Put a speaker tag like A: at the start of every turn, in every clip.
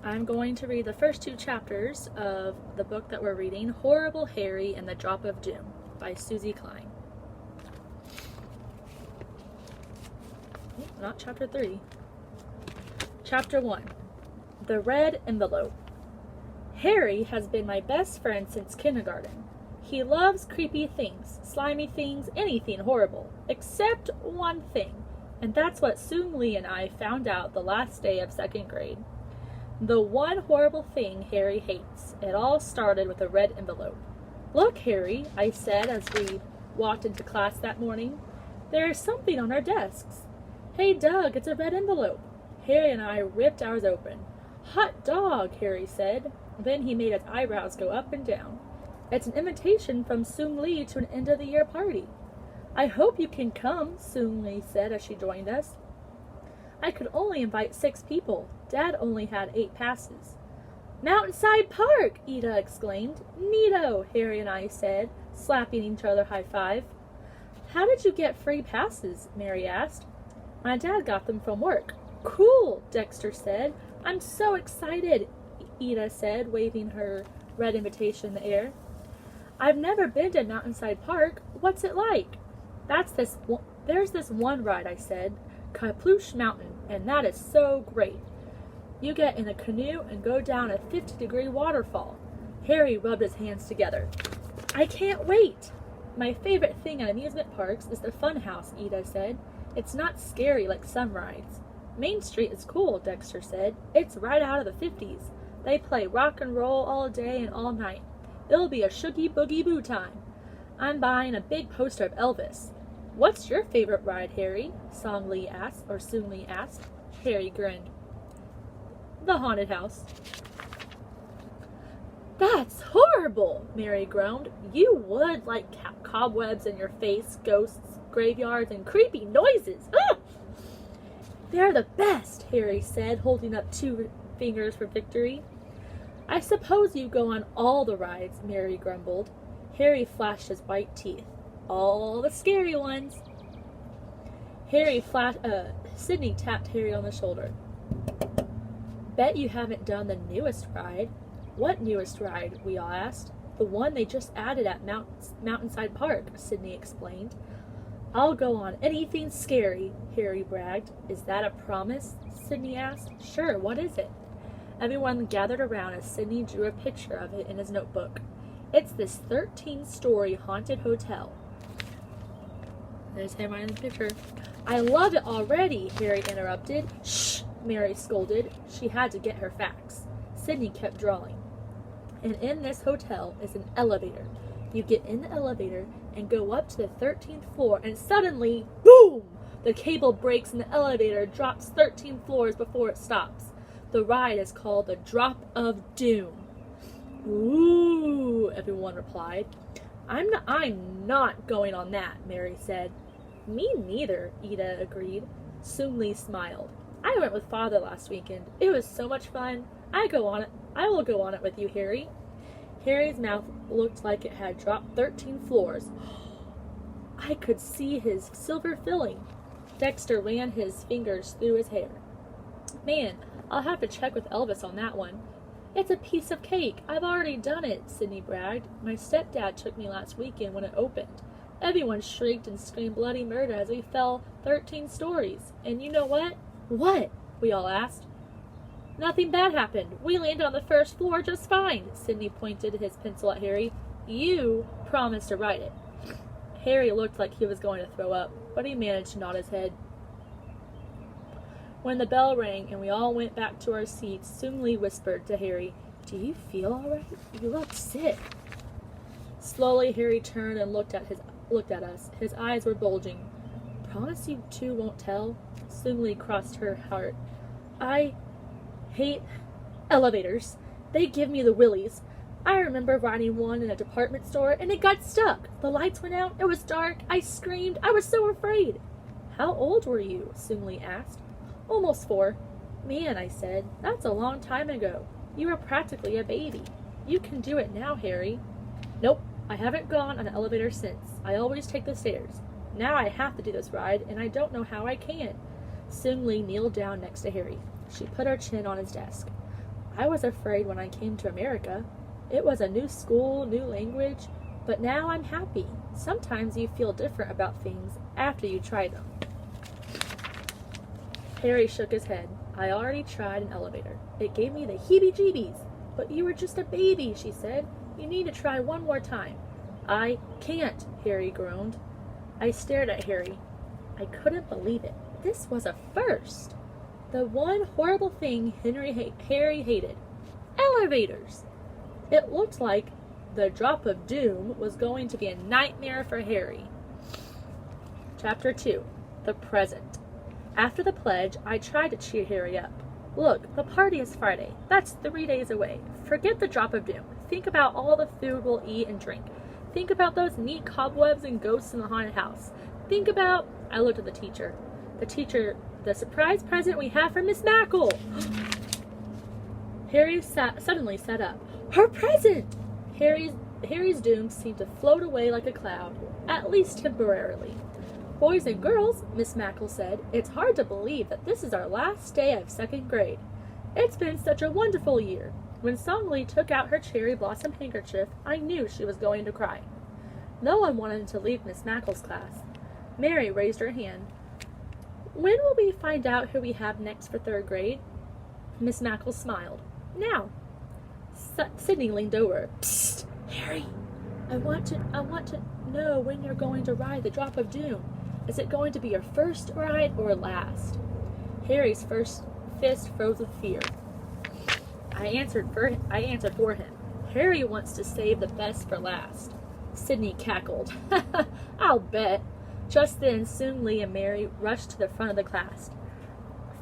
A: I'm going to read the first 2 chapters of the book that we're reading, Horrible Harry and the Drop of Doom by Suzy Kline. Not chapter 3. Chapter 1. The Red Envelope. Harry has been my best friend since kindergarten. He loves creepy things, slimy things, anything horrible, except one thing, and that's what Suzy and I found out the last day of 2nd grade. The one horrible thing Harry hates. It all started with a red envelope. "Look, Harry," I said as we walked into class that morning. "There is something on our desks." "Hey, Doug, it's a red envelope." Harry and I ripped ours open. "Hot dog," Harry said. Then he made his eyebrows go up and down. "It's an invitation from Suzy to an end-of-the-year party." "I hope you can come," Suzy said as she joined us. "I could only invite 6 people. Dad only had 8 passes." "Mountainside Park!" Ida exclaimed. "Neato," Harry and I said, slapping each other high five. "How did you get free passes?" Mary asked. "My dad got them from work." "Cool," Dexter said. "I'm so excited," Ida said, waving her red invitation in the air. "I've never been to Mountainside Park. What's it like?" There's this one ride," I said, "Caploosh Mountain, and that is so great. You get in a canoe and go down a 50-degree waterfall." Harry rubbed his hands together. "I can't wait." "My favorite thing at amusement parks is the fun house," Ida said. "It's not scary like some rides." "Main Street is cool," Dexter said. "It's right out of the 50s. They play rock and roll all day and all night. It'll be a shoogie boogie boo time. I'm buying a big poster of Elvis." "What's your favorite ride, Harry?" Suzy asked. Harry grinned. "The haunted house." "That's horrible," Mary groaned. "You would like cobwebs in your face, ghosts, graveyards, and creepy noises." Ugh! "They're the best," Harry said, holding up 2 fingers for victory. "I suppose you go on all the rides," Mary grumbled. Harry flashed his white teeth. "All the scary ones." Sydney tapped Harry on the shoulder. "Bet you haven't done the newest ride." "What newest ride?" we all asked. "The one they just added at Mountainside Park," Sydney explained. "I'll go on anything scary," Harry bragged. "Is that a promise?" Sydney asked. "Sure, what is it?" Everyone gathered around as Sydney drew a picture of it in his notebook. "It's this 13-story haunted hotel." There's him right in the picture. "I love it already," Harry interrupted. "Shh," Mary scolded. She had to get her facts. Sydney kept drawing. "And in this hotel is an elevator. You get in the elevator and go up to the 13th floor, and suddenly, boom! The cable breaks and the elevator drops 13 floors before it stops. The ride is called the Drop of Doom." "Ooh," everyone replied. I'm not going on that," Mary said. "Me neither," Ida agreed. Suzy smiled. "I went with Father last weekend. It was so much fun. I will go on it with you, Harry." Harry's mouth looked like it had dropped 13 floors. I could see his silver filling. Dexter ran his fingers through his hair. "Man, I'll have to check with Elvis on that one." "It's a piece of cake. I've already done it," Sydney bragged. "My stepdad took me last weekend when it opened." Everyone shrieked and screamed bloody murder as we fell 13 stories. "And you know what?" "What?" we all asked. "Nothing bad happened. We landed on the 1st floor just fine." Sydney pointed his pencil at Harry. "You promised to write it." Harry looked like he was going to throw up, but he managed to nod his head. When the bell rang and we all went back to our seats, Suzy whispered to Harry, "Do you feel all right? You look sick." Slowly, Harry turned and looked at us. His eyes were bulging. "Promise you 2 won't tell?" Suzy crossed her heart. "I hate elevators. They give me the willies. I remember riding one in a department store and it got stuck. The lights went out. It was dark. I screamed. I was so afraid." "How old were you?" Suzy asked. "Almost 4. "Man," I said, "that's a long time ago. You were practically a baby." "You can do it now, Harry." "Nope, I haven't gone on an elevator since. I always take the stairs. Now I have to do this ride, and I don't know how I can." Suzy kneeled down next to Harry. She put her chin on his desk. I was afraid when I came to America. It was a new school, new language, but now I'm happy. Sometimes you feel different about things after you try them. Harry shook his head. I already tried an elevator. It gave me the heebie-jeebies. But you were just a baby, she said. You need to try one more time. I can't, Harry groaned. I stared at Harry. I couldn't believe it. This was a first. The one horrible thing Harry hated. Elevators. It looked like the drop of doom was going to be a nightmare for Harry. Chapter 2. The Present. After the pledge, I tried to cheer Harry up. Look, the party is Friday. That's 3 days away. Forget the drop of doom. Think about all the food we'll eat and drink. Think about those neat cobwebs and ghosts in the haunted house. Think about... I looked at the teacher. The surprise present we have for Miss Mackle. Harry suddenly sat up. Her present! Harry's doom seemed to float away like a cloud, at least temporarily. Boys and girls, Miss Mackle said, it's hard to believe that this is our last day of 2nd grade. It's been such a wonderful year. When Song-Lee took out her cherry blossom handkerchief, I knew she was going to cry. No one wanted to leave Miss Mackle's class. Mary raised her hand. When will we find out who we have next for 3rd grade? Miss Mackle smiled. Now. Sydney leaned over. Psst, Harry. I want to know when you're going to ride the drop of doom. Is it going to be your first ride or last? Harry's first fist froze with fear. I answered for him. Harry wants to save the best for last. Sydney cackled. I'll bet. Just then, Soon-Lee and Mary rushed to the front of the class.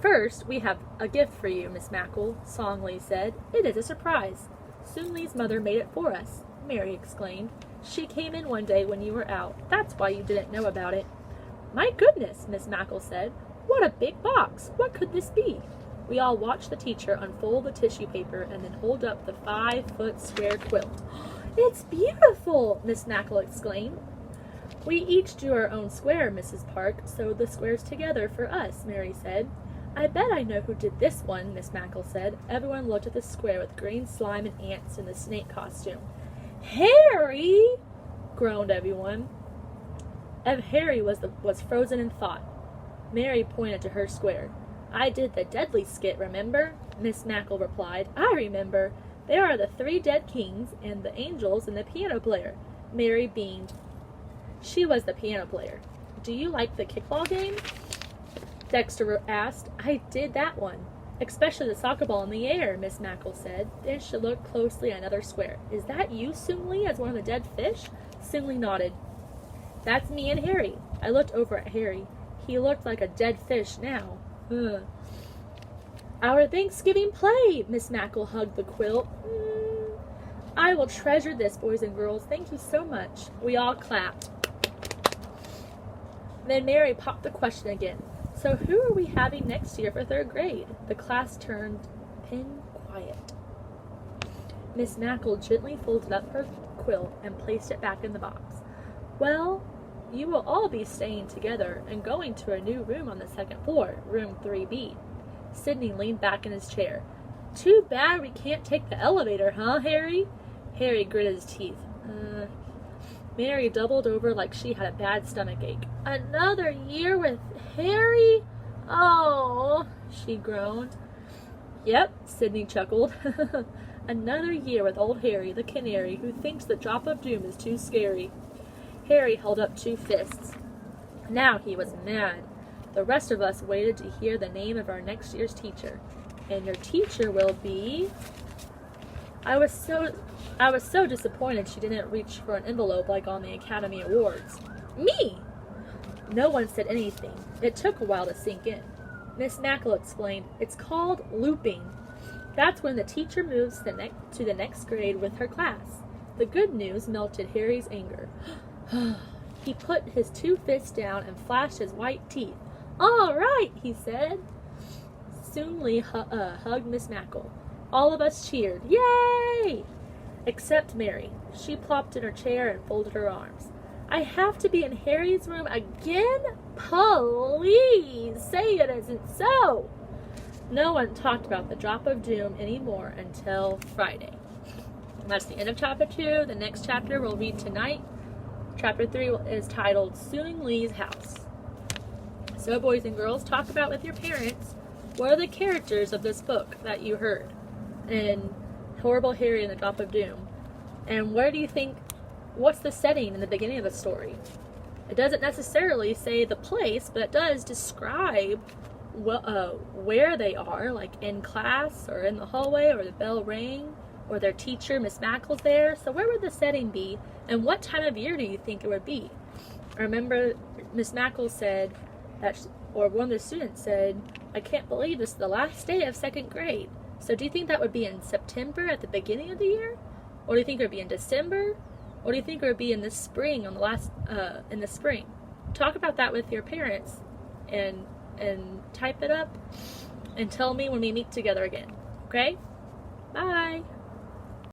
A: First, we have a gift for you, Miss Mackle, Song-Lee said. It is a surprise. Soon-Lee's mother made it for us, Mary exclaimed. She came in one day when you were out. That's why you didn't know about it. My goodness, Miss Mackle said. What a big box. What could this be? We all watched the teacher unfold the tissue paper and then hold up the 5-foot square quilt. It's beautiful, Miss Mackle exclaimed. We each drew our own square, Mrs. Park, sewed the squares together for us, Mary said. I bet I know who did this one, Miss Mackle said. Everyone looked at the square with green slime and ants in the snake costume. Harry! Groaned everyone. Harry was frozen in thought. Mary pointed to her square. I did the deadly skit, remember? Miss Mackle replied. I remember. There are the 3 dead kings, and the angels, and the piano player. Mary beamed. She was the piano player. Do you like the kickball game? Dexter asked. I did that one. Especially the soccer ball in the air, Miss Mackle said. Then she looked closely at another square. Is that you, Soon-Lee, as one of the dead fish? Soon-Lee nodded. That's me and Harry. I looked over at Harry. He looked like a dead fish now. Our Thanksgiving play! Miss Mackle hugged the quilt. I will treasure this, boys and girls. Thank you so much. We all clapped. Then Mary popped the question again. So who are we having next year for 3rd grade? The class turned pin quiet. Miss Mackle gently folded up her quilt and placed it back in the box. Well, you will all be staying together and going to a new room on the 2nd floor, room 3B. Sydney leaned back in his chair. Too bad we can't take the elevator, huh, Harry? Harry gritted his teeth. Mary doubled over like she had a bad stomachache. Another year with Harry? Oh, she groaned. Yep, Sydney chuckled. Another year with old Harry, the canary, who thinks the drop of doom is too scary. Harry held up 2 fists. Now he was mad. The rest of us waited to hear the name of our next year's teacher. And your teacher will be... I was so disappointed she didn't reach for an envelope like on the Academy Awards. Me! No one said anything. It took a while to sink in. Miss Mackle explained, it's called looping. That's when the teacher moves to the next grade with her class. The good news melted Harry's anger. He put his 2 fists down and flashed his white teeth. All right, he said. Soon-Lee hugged Miss Mackle. All of us cheered. Yay! Except Mary. She plopped in her chair and folded her arms. I have to be in Harry's room again? Please say it isn't so. No one talked about the drop of doom anymore until Friday. And that's the end of chapter 2. The next chapter we'll read tonight. Chapter 3 is titled Suing Lee's House. So, boys and girls, talk about with your parents, what are the characters of this book that you heard in Horrible Harry and the Drop of Doom? And where do you think, what's the setting in the beginning of the story? It doesn't necessarily say the place, but it does describe where they are, like in class or in the hallway, or the bell rang, or their teacher, Miss Mackle's there. So where would the setting be, and what time of year do you think it would be? I remember Miss Mackle said that, or one of the students said, I can't believe this is the last day of second grade. So do you think that would be in September at the beginning of the year? Or do you think it would be in December? Or do you think it would be in the spring, in the spring? Talk about that with your parents and type it up and tell me when we meet together again. Okay?